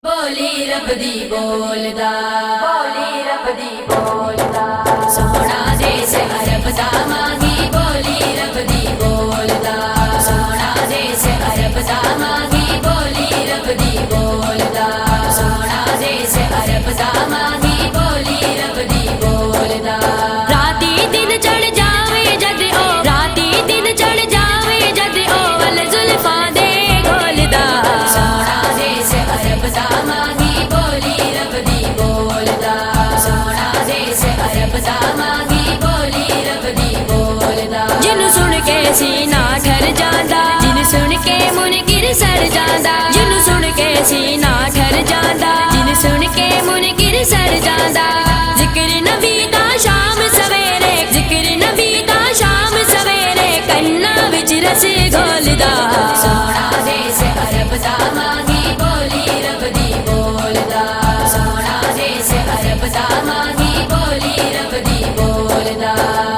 बोली रब दी बोलदा, बोली रब दी बोलदा, सोना देश अरब दा मांगी बोली रब दी बोलदा, सोना देश अरब दा मांगी बोली रब दी बोलदा, सोना देश अरब दा मांगी बोली रब दी बोलदा। राती दिन चढ़ जावे जद ओ, राती दिन चढ़ जावे जद ओ वल जुल्फा दे गोलदा, सोना देश अरब दा मांगी बोली रब दी बोलदा, सोना देश अरब दा मांगी बोली रब दी बोलदा। जिन्नू सुन के सीना ठर जांदा, जिन्नू सुन के मुनकिर सर जांदा, जिन्नू सुन के सीना ठर जांदा, जिन्नू सुन के मुनकिर सर जांदा। जिक्र नबी दा शाम सवेरे, जिक्र नबी दा शाम सवेरे, कन्ना विच रस घोलदा, सोना देश अरब दा मांगी बोली रब दी बोलदा, सोना देश अरब दा मांगी बोली रब दी बोलदा।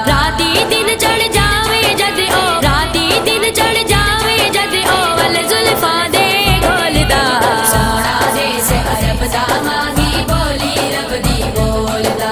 राती दिन चढ़ जावे जद ओ, राती दिन चढ़ जावे जद ओ वल जुल्फा दे गोलदा, सोना देश अरब दा मांगी बोली रब दी बोलदा,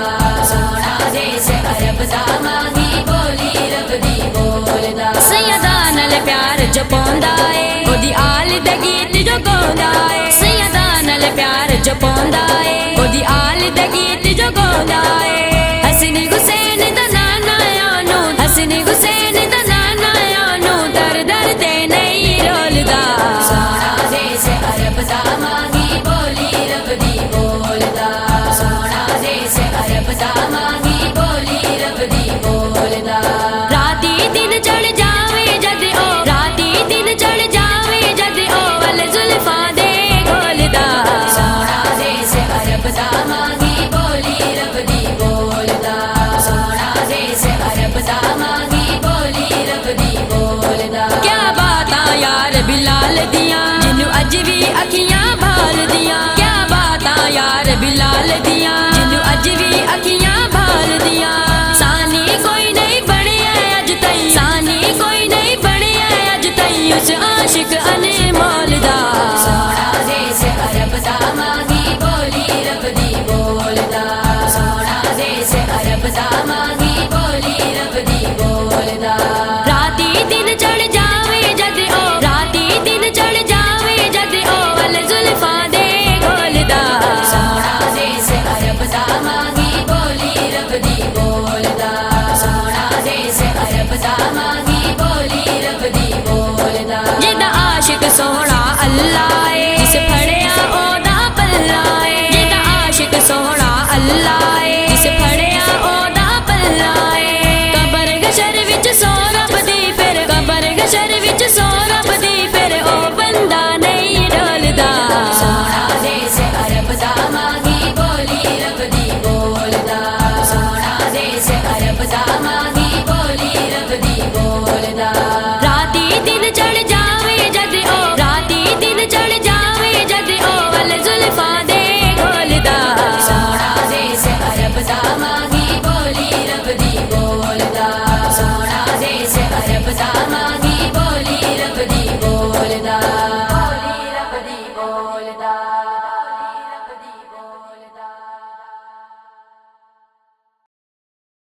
सोना देश अरब दा मांगी बोली रब दी बोलदा। सैयदा नल प्यार जो पौंदा ए, ओदी आल दे गीत जो गांदा ए, सैयदा नल प्यार जो पौंदा ए, ओदी आल दे गीत जो गांदा ए। हसन हुसैन दा नाना आनू, हसन हुसैन दा नाना आनू, दर दर ते नहीं रोलदा, सोना देश अरब दा मांगी बोली रब दी बोलदा, सोना देश अरब दा मांगी बोली रब दी बोलदा। राती दिन चढ़